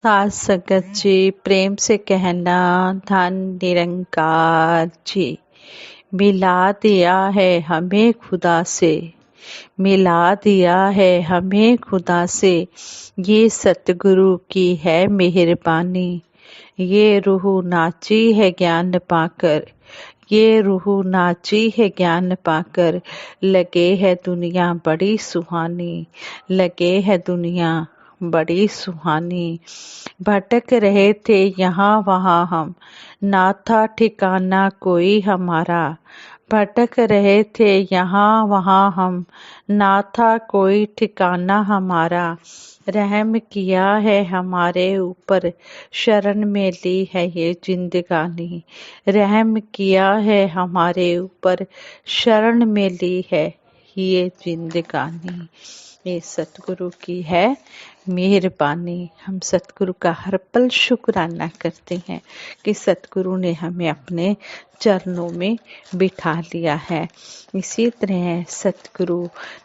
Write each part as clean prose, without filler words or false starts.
सास संगत जी, प्रेम से कहना, धन निरंकार जी। मिला दिया है हमें खुदा से, मिला दिया है हमें खुदा से, ये सतगुरु की है मेहरबानी। ये रूह नाची है ज्ञान पाकर, ये रूह नाची है ज्ञान पाकर, लगे है दुनिया बड़ी सुहानी, लगे है दुनिया बड़ी सुहानी। भटक रहे थे यहाँ वहाँ हम, ना था ठिकाना कोई हमारा। भटक रहे थे यहाँ वहाँ हम, ना था कोई ठिकाना हमारा। रहम किया है हमारे ऊपर, शरण में ली है ये जिंदगानी। रहम किया है हमारे ऊपर, शरण में ली है ये जिंदगानी। ये सतगुरु की है मेहरबानी। हम सतगुरु का हर पल शुक्राना करते हैं कि सतगुरु ने हमें अपने चरणों में बिठा लिया है। इसी तरह सतगुरु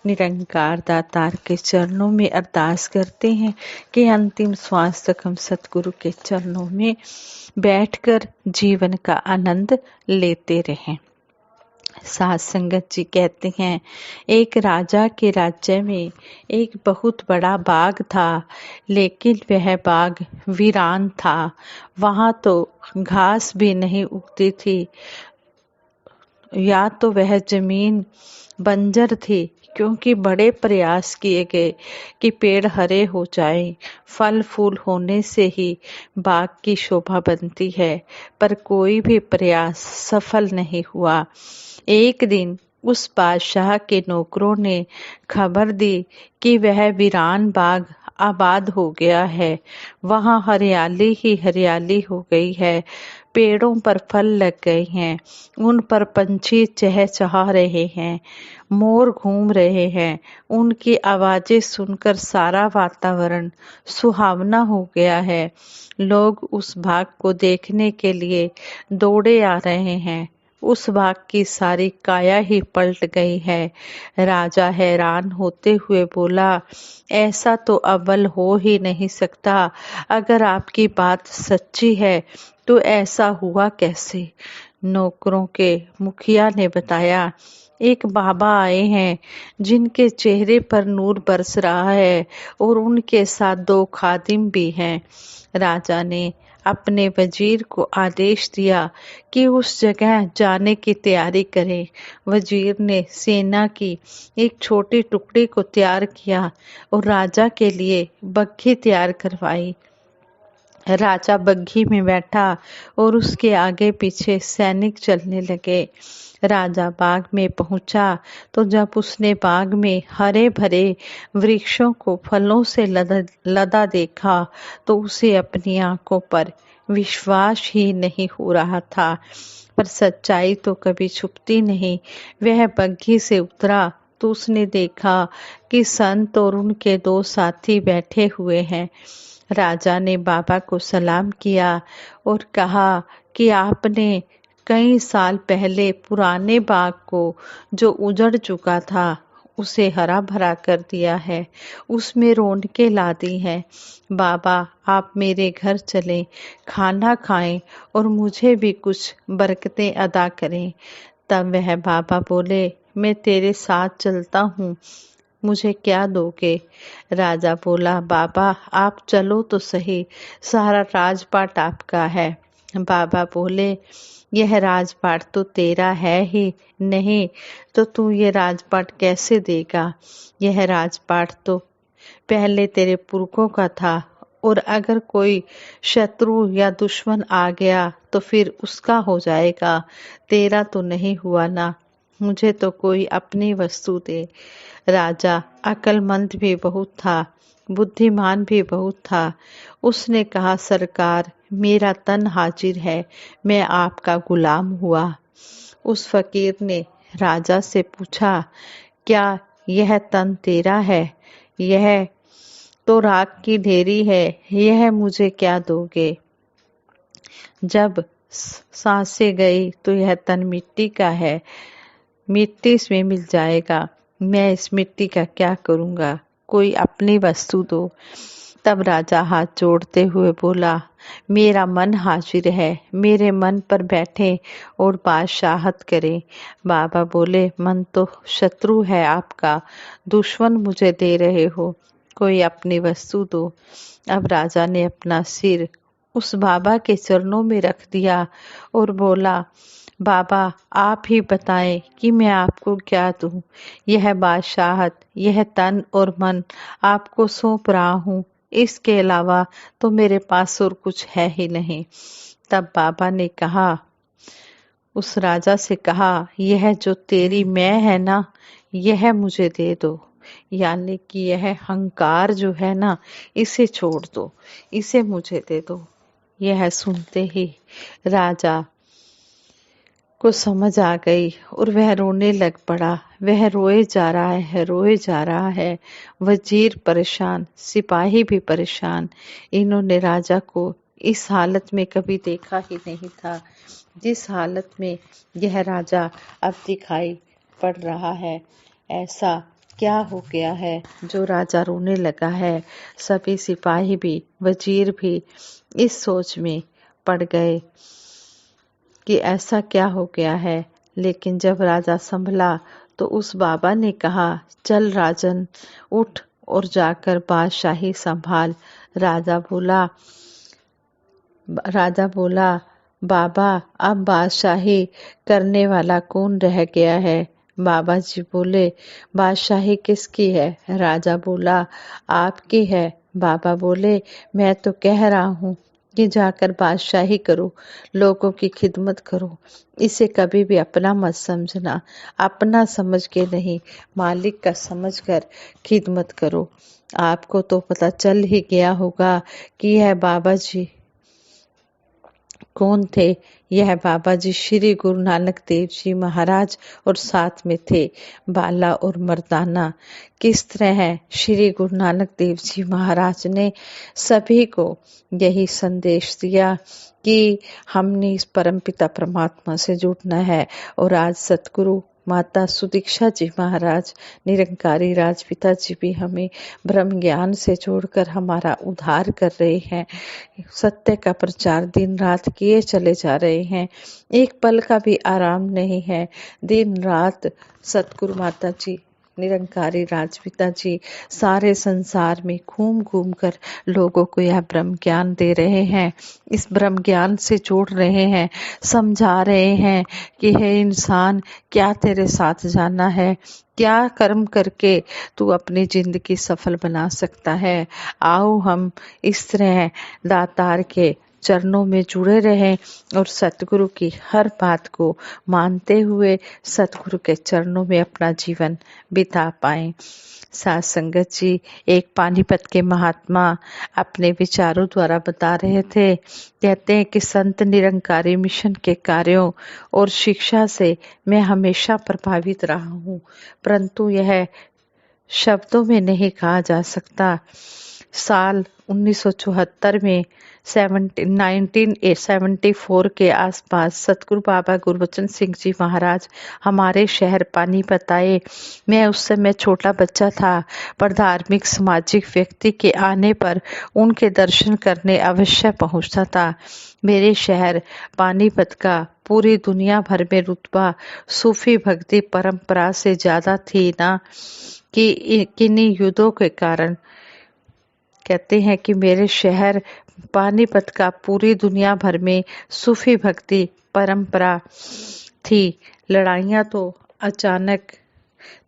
निरंकार दातार के चरणों में अरदास करते हैं कि अंतिम श्वास तक हम सतगुरु के चरणों में बैठकर जीवन का आनंद लेते रहें। साध संगत जी कहते हैं, एक राजा के राज्य में एक बहुत बड़ा बाग था, लेकिन वह बाग वीरान था। वहां तो घास भी नहीं उगती थी, या तो वह जमीन बंजर थी, क्योंकि बड़े प्रयास किए गए कि पेड़ हरे हो जाएं। फल फूल होने से ही बाग की शोभा बनती है, पर कोई भी प्रयास सफल नहीं हुआ। एक दिन उस बादशाह के नौकरों ने खबर दी कि वह वीरान बाग आबाद हो गया है। वहां हरियाली ही हरियाली हो गई है, पेड़ों पर फल लग गए हैं, उन पर पंछी चहचहा रहे हैं, मोर घूम रहे हैं। उनकी आवाजें सुनकर सारा वातावरण सुहावना हो गया है। लोग उस बाग को देखने के लिए दौड़े आ रहे हैं। उस बाग की सारी काया ही पलट गई है। राजा हैरान होते हुए बोला, ऐसा तो अव्वल हो ही नहीं सकता। अगर आपकी बात सच्ची है तो ऐसा हुआ कैसे? नौकरों के मुखिया ने बताया, एक बाबा आए हैं जिनके चेहरे पर नूर बरस रहा है और उनके साथ 2 खादिम भी हैं। राजा ने अपने वजीर को आदेश दिया कि उस जगह जाने की तैयारी करें। वजीर ने सेना की एक छोटी टुकड़ी को तैयार किया और राजा के लिए बग्घी तैयार करवाई। राजा बग्घी में बैठा और उसके आगे पीछे सैनिक चलने लगे। राजा बाग में पहुंचा तो जब उसने बाग में हरे भरे वृक्षों को फलों से लदा देखा तो उसे अपनी आंखों पर विश्वास ही नहीं हो रहा था। पर सच्चाई तो कभी छुपती नहीं। वह बग्घी से उतरा तो उसने देखा कि संत और उनके 2 साथी बैठे हुए हैं। राजा ने बाबा को सलाम किया और कहा कि आपने कई साल पहले पुराने बाग को जो उजड़ चुका था उसे हरा भरा कर दिया है, उसमें रौनकें ला दी हैं। बाबा, आप मेरे घर चलें, खाना खाएं और मुझे भी कुछ बरकतें अदा करें। तब वह बाबा बोले, मैं तेरे साथ चलता हूँ, मुझे क्या दोगे? राजा बोला, बाबा आप चलो तो सही, सारा राजपाट आपका है। बाबा बोले, यह राजपाट तो तेरा है ही नहीं, तो तू ये राजपाट कैसे देगा? यह राजपाट तो पहले तेरे पुरखों का था, और अगर कोई शत्रु या दुश्मन आ गया तो फिर उसका हो जाएगा, तेरा तो नहीं हुआ ना। मुझे तो कोई अपनी वस्तु दे। राजा अक्लमंद भी बहुत था, बुद्धिमान भी बहुत था। उसने कहा, सरकार मेरा तन हाजिर है, मैं आपका गुलाम हुआ। उस फकीर ने राजा से पूछा, क्या यह तन तेरा है? यह तो राख की ढेरी है, यह मुझे क्या दोगे? जब सांसें गई तो यह तन मिट्टी का है, मिट्टी इसमें मिल जाएगा। मैं इस मिट्टी का क्या करूंगा? कोई अपनी वस्तु दो। तब राजा हाथ जोड़ते हुए बोला, मेरा मन हाजिर है, मेरे मन पर बैठे और बादशाहत करें। बाबा बोले, मन तो शत्रु है आपका, दुश्मन मुझे दे रहे हो, कोई अपनी वस्तु दो। अब राजा ने अपना सिर उस बाबा के चरणों में रख दिया और बोला, बाबा आप ही बताएं कि मैं आपको क्या दूं। यह बादशाहत, यह तन और मन आपको सौंप रहा हूँ, इसके अलावा तो मेरे पास और कुछ है ही नहीं। तब बाबा ने कहा, उस राजा से कहा, यह जो तेरी मैं है ना, यह मुझे दे दो। यानी कि यह अहंकार जो है ना, इसे छोड़ दो, इसे मुझे दे दो। यह सुनते ही राजा को समझ आ गई और वह रोने लग पड़ा। वह रोए जा रहा है, रोए जा रहा है। वजीर परेशान, सिपाही भी परेशान। इन्होंने राजा को इस हालत में कभी देखा ही नहीं था, जिस हालत में यह राजा अब दिखाई पड़ रहा है। ऐसा क्या हो गया है जो राजा रोने लगा है। सभी सिपाही भी, वजीर भी इस सोच में पड़ गए कि ऐसा क्या हो गया है। लेकिन जब राजा संभला तो उस बाबा ने कहा, चल राजन, उठ और जाकर बादशाही संभाल। राजा बोला, बाबा अब बादशाही करने वाला कौन रह गया है। बाबा जी बोले, बादशाही किसकी है। राजा बोला, आपकी है। बाबा बोले, मैं तो कह रहा हूँ कि जाकर बादशाही करो, लोगों की खिदमत करो, इसे कभी भी अपना मत समझना, अपना समझ के नहीं, मालिक का समझकर खिदमत करो। आपको तो पता चल ही गया होगा कि यह बाबा जी कौन थे। यह बाबा जी श्री गुरु नानक देव जी महाराज और साथ में थे बाला और मर्दाना। किस तरह है, श्री गुरु नानक देव जी महाराज ने सभी को यही संदेश दिया कि हमने इस परमपिता परमात्मा से जुड़ना है। और आज सतगुरु माता सुदीक्षा जी महाराज, निरंकारी राजपिता जी भी हमें ब्रह्म ज्ञान से जोड़कर हमारा उद्धार कर रहे हैं। सत्य का प्रचार दिन रात किए चले जा रहे हैं। एक पल का भी आराम नहीं है। दिन रात सतगुरु माता जी, निरंकारी राजपिता जी सारे संसार में घूम घूम कर लोगों को यह ब्रह्म ज्ञान दे रहे हैं। इस ब्रह्म ज्ञान से जोड़ रहे हैं, समझा रहे हैं कि हे इंसान, क्या तेरे साथ जाना है, क्या कर्म करके तू अपनी जिंदगी सफल बना सकता है। आओ हम इस तरह दातार के चरणों में जुड़े रहें और सतगुरु की हर बात को मानते हुए सतगुरु के चरणों में अपना जीवन बिता पाएं। साथ संगत जी, एक पानीपत के महात्मा अपने विचारों द्वारा बता रहे थे, कहते हैं कि संत निरंकारी मिशन के कार्यों और शिक्षा से मैं हमेशा प्रभावित रहा हूँ, परंतु यह शब्दों में नहीं कहा जा सकता। साल 1974 में 1974 के आसपास सतगुरु बाबा गुरबचन सिंह जी महाराज हमारे शहर पानीपत आए। मैं उस समय छोटा बच्चा था, पर धार्मिक सामाजिक व्यक्ति के आने पर उनके दर्शन करने अवश्य पहुंचता था। मेरे शहर पानीपत का पूरी दुनिया भर में रुतबा सूफी भक्ति परंपरा से ज्यादा थी ना कि किन्हीं युद्धों के कारण। कहते हैं कि मेरे शहर पानीपत का पूरी दुनिया भर में सूफी भक्ति परंपरा थी। लड़ाइयाँ तो अचानक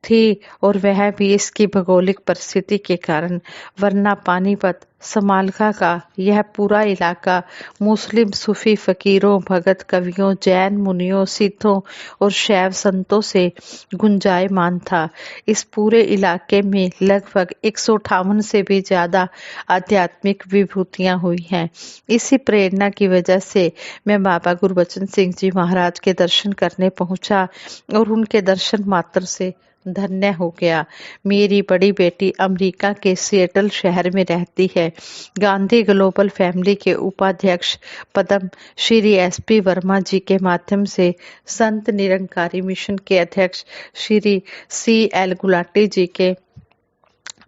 थी और वह भी इसकी भौगोलिक परिस्थिति के कारण, वरना पानीपत समालखा का यह पूरा इलाका मुस्लिम सूफी फकीरों, भगत कवियों, जैन मुनियों, सिद्धों और शैव संतों से गुंजायमान था। इस पूरे इलाके में लगभग 158 से भी ज्यादा आध्यात्मिक विभूतियां हुई हैं। इसी प्रेरणा की वजह से मैं बाबा गुरबचन सिंह जी महाराज के दर्शन करने पहुंचा और उनके दर्शन मात्र से धन्य हो गया। मेरी बड़ी बेटी अमेरिका के सिएटल शहर में रहती है। गांधी ग्लोबल फैमिली के उपाध्यक्ष पद्म श्री SP वर्मा जी के माध्यम से संत निरंकारी मिशन के अध्यक्ष श्री CL गुलाटी जी के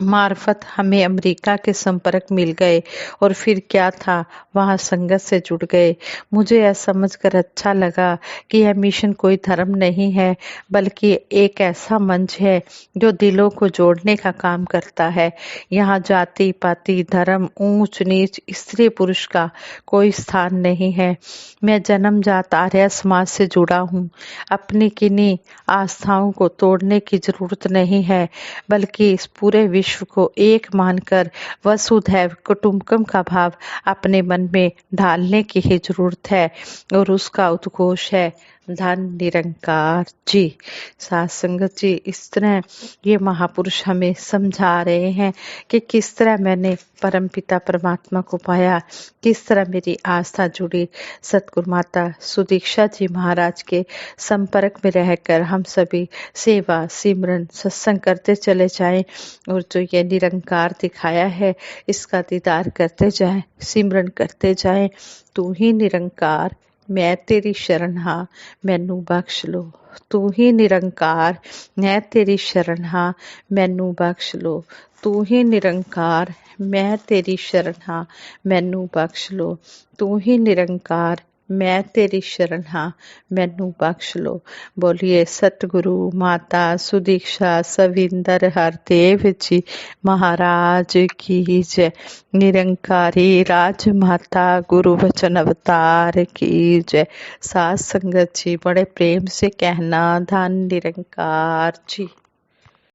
मार्फत हमें अमेरिका के संपर्क मिल गए और फिर क्या था, वहाँ संगत से जुड़ गए। मुझे यह समझकर अच्छा लगा कि यह मिशन कोई धर्म नहीं है, बल्कि एक ऐसा मंच है जो दिलों को जोड़ने का काम करता है। यहाँ जाति पाति धर्म ऊंच नीच स्त्री पुरुष का कोई स्थान नहीं है। मैं जन्मजात आर्य समाज से जुड़ा हूँ। अपनी किन्हीं आस्थाओं को तोड़ने की जरूरत नहीं है, बल्कि इस पूरे विश्व को एक मानकर वसुधैव कुटुंबकम का भाव अपने मन में ढालने की ही जरूरत है। और उसका उद्घोष है धन निरंकार जी। साथ संगत जी, इस तरह ये महापुरुष हमें समझा रहे हैं कि किस तरह मैंने परमपिता परमात्मा को पाया, किस तरह मेरी आस्था जुड़ी। सतगुरु माता सुदीक्षा जी महाराज के संपर्क में रहकर हम सभी सेवा सिमरन सत्संग करते चले जाएं और जो ये निरंकार दिखाया है इसका दीदार करते जाएं, सिमरन करते जाएं। तू ही निरंकार, मैं तेरी शरण हाँ, मैनू बख्श लो। तू ही निरंकार, मैं तेरी शरण हाँ, मैनू बख्श लो। तू ही निरंकार, मैं तेरी शरण हाँ, मैनू बख्श लो। तू ही निरंकार, मैं तेरी शरण हाँ, मैनू बख्श लो। बोलिए सतगुरु माता सुदीक्षा सविंदर हरदेव जी महाराज की जय। निरंकारी राजमाता गुरु वचन अवतार की जय। साथ संगत जी बड़े प्रेम से कहना धन निरंकार जी।